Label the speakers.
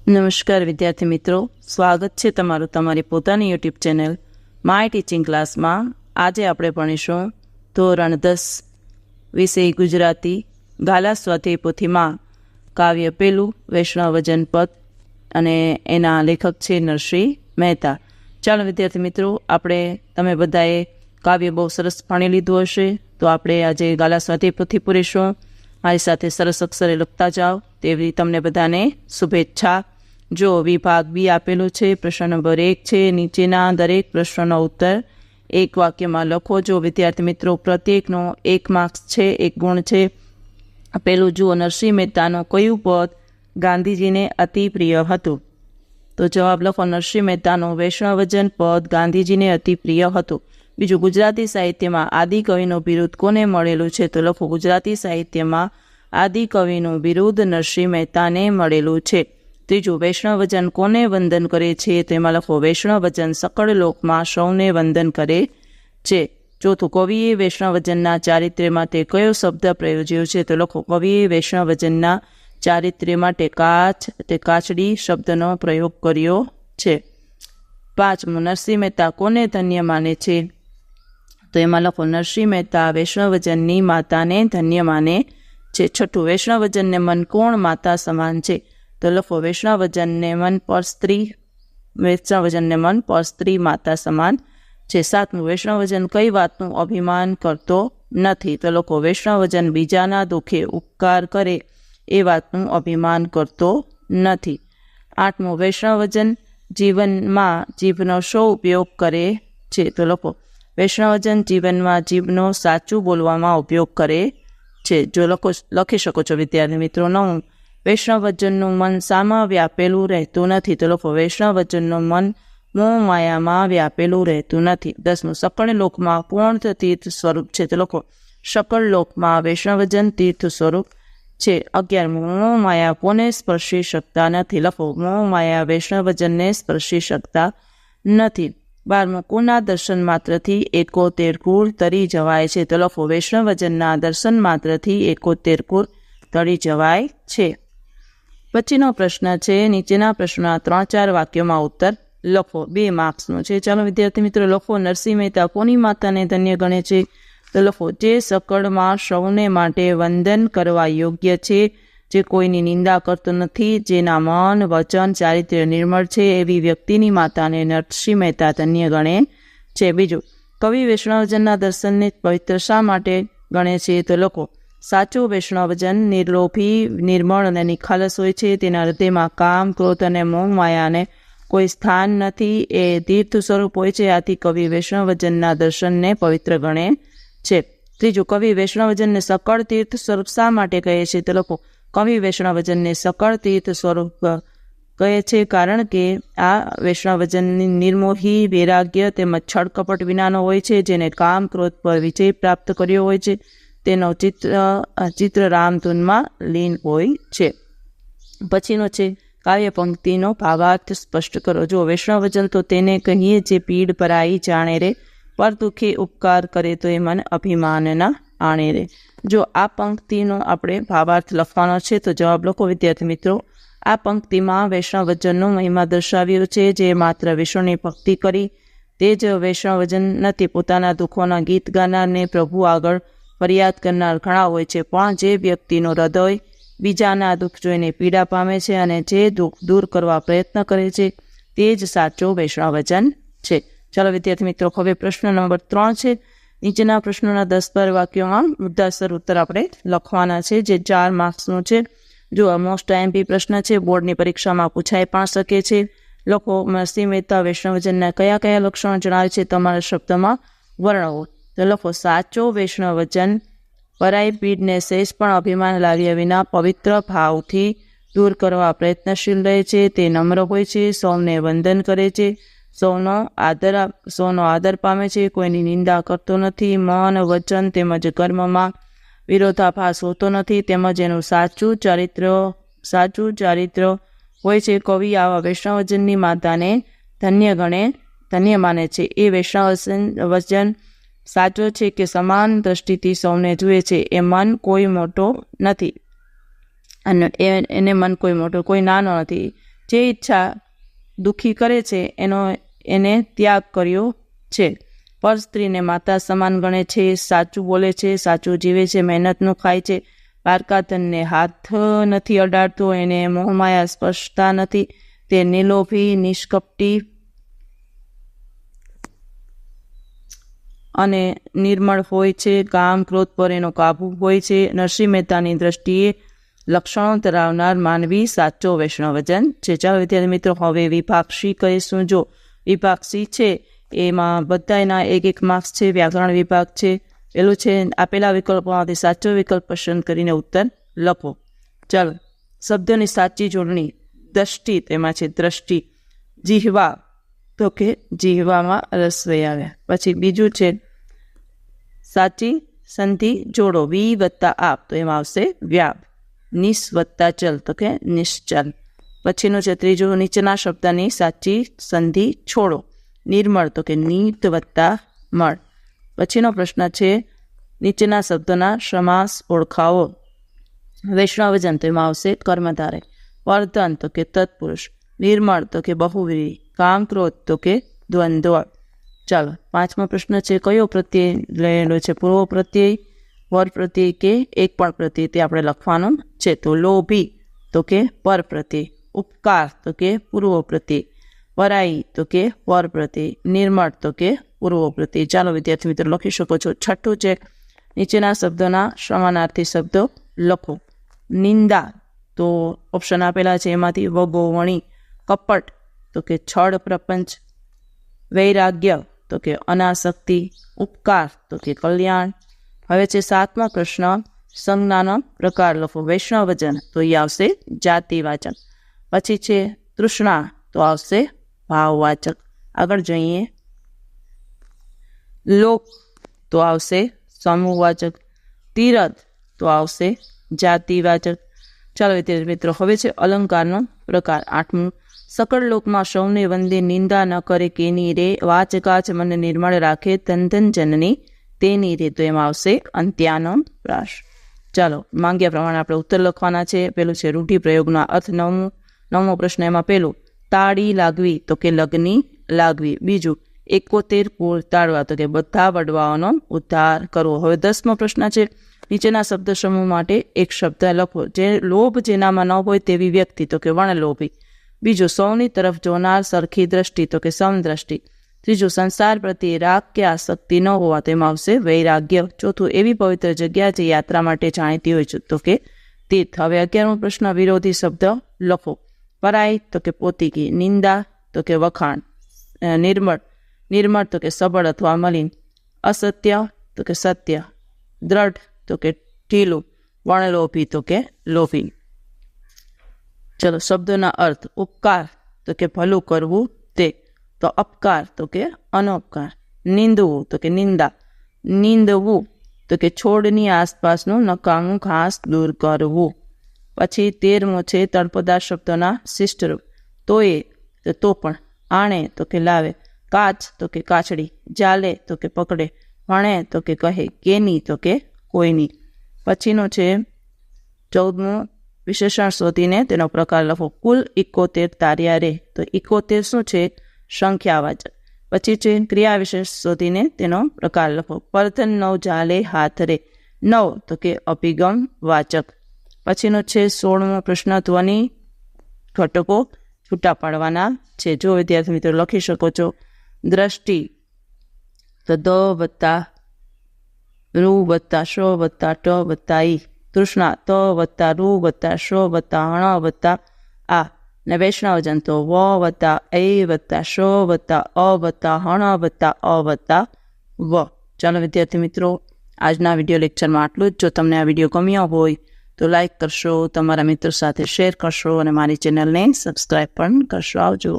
Speaker 1: નમસ્કાર વિદ્યાર્થી મિત્રો, સ્વાગત છે તમારું તમારી પોતાની યુટ્યુબ ચેનલ માય ટીચિંગ ક્લાસમાં. આજે આપણે ભણીશું ધોરણ 10 વિષય ગુજરાતી ગાલા સ્વાધ્યાય પોથીમાં કાવ્ય પેલું વૈષ્ણવજન પદ અને એના લેખક છે નરસિંહ મહેતા. ચાલો વિદ્યાર્થી મિત્રો, તમે બધાએ કાવ્ય બહુ સરસ ભણી લીધું હશે, તો આપણે આજે ગાલા સ્વાધ્યાય પોથી પૂરીશું. મારી સાથે સરસ અક્ષરે લખતા જાઓ તેવી તમને બધાને શુભેચ્છા. જો વિભાગ બી આપેલું છે, પ્રશ્ન નંબર 1 છે. નીચેના દરેક પ્રશ્નનો ઉત્તર એક વાક્યમાં લખો. જો વિદ્યાર્થી મિત્રો, પ્રત્યેકનો 1 માર્ક્સ છે, 1 ગુણ છે. પેલું જુઓ, નરસિંહ મહેતાનું કયું પદ ગાંધીજીને અતિ પ્રિય હતું? તો જવાબ લખો, નરસિંહ મહેતાનું વૈષ્ણવજન પદ ગાંધીજીને અતિ પ્રિય હતું. બીજું, ગુજરાતી સાહિત્યમાં આદિકવિનું બિરુદ કોને મળેલું છે? તો લખો, ગુજરાતી સાહિત્યમાં આદિકવિનું બિરુદ નરસિંહ મહેતાને મળેલું છે. ત્રીજું, વૈષ્ણવજન કોને વંદન કરે છે? તો એમાં લખો, વૈષ્ણવજન સકળ લોકમાં સૌને વંદન કરે છે. ચોથું, કવિએ વૈષ્ણવજનના ચારિત્ર્ય માટે કયો શબ્દ પ્રયોજ્યો છે? તો લખો, કવિએ વૈષ્ણવજનના ચારિત્ર્ય માટે કાચડી શબ્દનો પ્રયોગ કર્યો છે. પાંચમું, નરસિંહ મહેતા કોને ધન્ય માને છે? તો એમાં લખો, નરસિંહ મહેતા વૈષ્ણવજનની માતાને ધન્ય માને છે. છઠ્ઠું, વૈષ્ણવજનને મન કોણ માતા સમાન છે? તો લખો, વૈષ્ણવજનને મન પર સ્ત્રી માતા સમાન છે. સાતમું, વૈષ્ણવજન કઈ વાતનું અભિમાન કરતો નથી? તો લખો, વૈષ્ણવજન બીજાના દુઃખે ઉપકાર કરે એ વાતનું અભિમાન કરતો નથી. આઠમું, વૈષ્ણવજન જીવનમાં જીભનો શો ઉપયોગ કરે છે? તો લખો, વૈષ્ણવજન જીવનમાં જીભનો સાચું બોલવામાં ઉપયોગ કરે છે. જો લખી શકો છો વિદ્યાર્થી મિત્રો. 9, વૈષ્ણવજનનું મન શામાં વ્યાપેલું રહેતું નથી? તો લખો, વૈષ્ણવજનનું મન મોહ માયામાં વ્યાપેલું રહેતું નથી. 10, સકળ લોકમાં કોણ તીર્થ સ્વરૂપ છે? તો લખો, સકળ લોકમાં વૈષ્ણવજન તીર્થ સ્વરૂપ છે. 11, મોહ માયા કોને સ્પર્શી શકતા નથી? લખો, મોહ માયા વૈષ્ણવજનને સ્પર્શી શકતા નથી. 12, કોના દર્શન માત્રથી 71 કુળ તરી જવાય છે? તો લખો, વૈષ્ણવજનના દર્શન માત્રથી 71 કુળ તરી જવાય છે. પછીનો પ્રશ્ન છે, નીચેના પ્રશ્નના 3-4 વાક્યોમાં ઉત્તર લખો. 2 માર્ક્સનો છે. ચાલો વિદ્યાર્થી મિત્રો લખો, નરસિંહ મહેતા કોની માતાને ધન્ય ગણે છે? તો લખો, જે સકળમાં સૌને માટે વંદન કરવા યોગ્ય છે, જે કોઈની નિંદા કરતો નથી, જેના મન વચન ચારિત્ર્ય નિર્મળ છે, એવી વ્યક્તિની માતાને નરસિંહ મહેતા ધન્ય ગણે છે. બીજું, કવિ વૈષ્ણવજનના દર્શનને પવિત્ર શા માટે ગણે છે? તો લખો, સાચું વૈષ્ણવજન નિર્લોભી, નિર્મળ અને નિખાલસ હોય છે. તેના હૃદયમાં કામ, ક્રોધ અને મોહ માયાને કોઈ સ્થાન નથી. એ તીર્થ સ્વરૂપ હોય છે. આથી કવિ વૈષ્ણવજનના દર્શનને પવિત્ર ગણે છે. ત્રીજું, કવિ વૈષ્ણવજનને સકળ તીર્થ સ્વરૂપ શા માટે કહે છે? તો લખો, કવિ વૈષ્ણવજનને સકળ તીર્થ સ્વરૂપ કહે છે કારણ કે આ વૈષ્ણવજનની નિર્મોહી, વૈરાગ્ય તેમજ છળકપટ વિનાનો હોય છે, જેને કામ, ક્રોધ પર વિજય પ્રાપ્ત કર્યો હોય છે. તેનો ચિત્ર રામધૂનમાં લીન હોય છે. પછીનો છે, કાવ્ય પંક્તિનો ભાવાર્થ સ્પષ્ટ કરો. જો વૈષ્ણવજન તો તેને કહીએ જે પીડ પરાઈ જાણે રે, પર દુઃખે ઉપકાર કરે તો એ મન અભિમાનના આણે રે. જો આ પંક્તિનો આપણે ભાવાર્થ લખવાનો છે, તો જવાબ લખો વિદ્યાર્થી મિત્રો. આ પંક્તિમાં વૈષ્ણવજનનો મહિમા દર્શાવ્યો છે. જે માત્ર વિષ્ણુની ભક્તિ કરી તે જ વૈષ્ણવજન નથી. પોતાના દુઃખોના ગીત ગાનારને પ્રભુ આગળ ફરિયાદ કરનાર ઘણા હોય છે, પણ જે વ્યક્તિનો હૃદય બીજાના દુઃખ જોઈને પીડા પામે છે અને જે દુઃખ દૂર કરવા પ્રયત્ન કરે છે, તે જ સાચો વૈષ્ણવજન છે. ચાલો વિદ્યાર્થી મિત્રો, હવે પ્રશ્ન નંબર 3 છે. નીચેના પ્રશ્નોના 10-12 વાક્યોમાં મુદ્દાસર ઉત્તર આપણે લખવાના છે, જે 4 માર્ક્સનો છે. જો મોસ્ટ આઈએમપી પ્રશ્ન છે, બોર્ડની પરીક્ષામાં પૂછાઈ પણ શકે છે. લખો, નરસિંહ મહેતા વૈષ્ણવજનના કયા કયા લક્ષણો જણાવે છે? તમારા શબ્દમાં વર્ણવો. તો લખો, સાચો વૈષ્ણવજન પરાઈ પીડને સહેજ પણ અભિમાન લાવ્યા વિના પવિત્ર ભાવથી દૂર કરવા પ્રયત્નશીલ રહે છે. તે નમ્ર હોય છે, સૌને વંદન કરે છે, સૌનો આદર પામે છે, કોઈની નિંદા કરતો નથી, મન, વચન તેમજ કર્મમાં વિરોધાભાસ હોતો નથી, તેમજ એનું સાચું ચારિત્ર હોય છે. કવિ આવા વૈષ્ણવજનની માતાને ધન્ય માને છે. એ વૈષ્ણવજન સાચો છે કે સમાન દ્રષ્ટિથી સૌને જુએ છે. એ મન કોઈ મોટો નથી અને એને મન કોઈ મોટો કોઈ નાનો નથી. જે ઈચ્છા દુઃખી કરે છે એને ત્યાગ કર્યો છે. પર સ્ત્રીને માતા સમાન ગણે છે, સાચું બોલે છે, સાચું જીવે છે, મહેનતનું ખાય છે, પારકા ધનને હાથ નથી અડાડતો, એને મોહમાયા સ્પર્શતા નથી, તે નિલોભી, નિષ્કપટી અને નિર્મળ હોય છે, કામ ક્રોધ પર એનો કાબુ હોય છે. નરસિંહ મહેતાની દ્રષ્ટિએ લક્ષણો ધરાવનાર માનવી સાચો વૈષ્ણવજન છે. ચાલો વિદ્યાર્થી મિત્રો, હવે વિભાગ સી કહીશું. જો વિભાગ સી છે એમાં બધાના એક માર્ક્સ છે. વ્યાકરણ વિભાગ છે. પેલું છે આપેલા વિકલ્પોમાંથી સાચો વિકલ્પ પસંદ કરીને ઉત્તર લખો. ચાલો, શબ્દની સાચી જોડણી દ્રષ્ટિ, તેમાં છે દ્રષ્ટિ. જીહવા તો કે જીહવામાં રસવઈ આવે. પછી બીજું છે સાચી સંધિ જોડો, વી વત્તા આપ, તો એમાં આવશે વ્યાપ. નિસ વત્તા ચલ તો કે નિશ્ચલ. પછીનું છે ત્રીજું, નીચેના શબ્દની સાચી સંધિ છોડો, નિર્મળ તો કે નીત વત્તા મળ. પછીનો પ્રશ્ન છે નીચેના શબ્દોના સમાસ ઓળખાવો. વૈષ્ણવજન તો એમાં આવશે કર્મધારય. વર્ધન તો કે તત્પુરુષ. નિર્મળ તો કે બહુવ્રીહી. કામ ક્રોધ તો કે દ્વંદ્વ. ચાલો, પાંચમો પ્રશ્ન છે કયો પ્રત્યય લેલો છે? પૂર્વ પ્રત્યય, વર પ્રત્યય કે એક પણ પ્રત્યય, તે આપણે લખવાનું છે. તો લોભી તો કે પર પ્રત્યય, ઉપકાર તો કે પૂર્વ પ્રત્યય, પરાઈ તો કે વર પ્રત્યય, નિર્મળ તો કે પૂર્વ પ્રત્યય. ચાલો વિદ્યાર્થી મિત્રો, લખી શકો છો. છઠ્ઠું છે નીચેના શબ્દોના સમાનાર્થી શબ્દો લખો. નિંદા તો ઓપ્શન આપેલા છે એમાંથી વગો, વણી. કપટ તો કે છળ પ્રપંચ. વૈરાગ્ય તો કે અનાસક્તિ. ઉપકાર તો કે કલ્યાણ. હવે છે સાતમો પ્રશ્ન, સંજ્ઞાનો પ્રકાર લખો. વૈષ્ણવજન તો એ આવશે જાતિવાચક. પછી છે તૃષ્ણા તો આવશે ભાવવાચક. આગળ જઈએ. લોક તો આવશે સમૂહવાચક. તીરથ તો આવશે જાતિવાચક. ચાલો વિદ્યાર્થી મિત્રો, હવે છે અલંકારનો પ્રકાર. આઠમું, સકળ લોકમાં સૌને વંદે, નિંદા ન કરે કેની રે, વાચકાચ મન નિર્મળ રાખે, ધન જનની તેની રે, તો એમાં આવશે અંત્યાનો પ્રાસ. ચાલો, માંગ્યા પ્રમાણે આપણે ઉત્તર લખવાના છે. પેલું છે રૂઢિપ્રયોગનો અર્થ. નવમો પ્રશ્ન, એમાં પેલું તાળી લાગવી તો કે લગ્ની લાગવી. બીજું 71 કુળ તાળવા તો કે બધા વડવાઓનો ઉદ્ધાર કરવો. હવે 10મો પ્રશ્ન છે નીચેના શબ્દ સમૂહ માટે એક શબ્દ લખો. જે લોભ જેનામાં ન હોય તેવી વ્યક્તિ તો કે વણલોભી. બીજું સૌની તરફ જોનાર સરખી દ્રષ્ટિ તો કે સમદ્રષ્ટિ. ત્રીજું સંસાર પ્રત્યે રાગ કે આસક્તિ ન હોવા, તેમાં આવશે વૈરાગ્ય. ચોથું એવી પવિત્ર જગ્યા જે યાત્રા માટે જાણીતી હોય છે તો કે તીર્થ. હવે 11મો પ્રશ્ન, વિરોધી શબ્દ લખો. પરાઈ તો કે પોતીકી. નિંદા તો કે વખાણ. નિર્મળ તો કે સબળ અથવા મલિન. અસત્ય તો કે સત્ય. દ્રઢ તો કે ઢીલું. વણલોભી તો કે લોભી. ચલો, શબ્દોના અર્થ. ઉપકાર તો કે ભલું કરવું તે. તો અપકાર તો કે અનપકાર. નિંદવું તો કે નિંદા. નિંદવું તો કે છોડની આસપાસનું નકામું ઘાસ દૂર કરવું. પછી 13મો છે તળપદા શબ્દોના શિષ્ટરૂપ. તો એ તો પણ. આણે તો કે લાવે. કાચ તો કે કાચડી. જાલે તો કે પકડે. ભણે તો કે કહે. કેની તો કે કોઈની. પછીનો છે 14મો, વિશેષણ શોધીને તેનો પ્રકાર લખો. કુલ 71 તાર્યા રે. તો 71 શું છે? સંખ્યાવાચક. પછી છે ક્રિયા વિશેષ શોધીને તેનો પ્રકાર લખો. પરધન 9 જાલે હાથ રે. 9 તો કે અભિગમ વાચક. પછીનો છે 16મો પ્રશ્ન, ધ્વનિ ઘટકો છૂટા પાડવાના છે. જો વિદ્યાર્થી મિત્રો લખી શકો છો. દ્રષ્ટિ તો દ વત્તા રૂ વત્તા શ વત્તા ટ વત્તા ઈ. તૃષ્ણા ત વત્તા રૂ વત્તા શ વત્તા હણ વત્તા આ. ને વૈષ્ણવજન તો વ વત્તા એ વત્તા શ વત્તા અ વત્તા હણ વત્તા અ વત્તા વ. ચાલો વિદ્યાર્થી મિત્રો, આજના વિડીયો લેક્ચરમાં આટલું જ. જો તમને આ વિડીયો ગમ્યો હોય તો લાઈક કરશો, તમારા મિત્રો સાથે શેર કરશો અને મારી ચેનલને સબસ્ક્રાઈબ પણ કરશો. આવજો.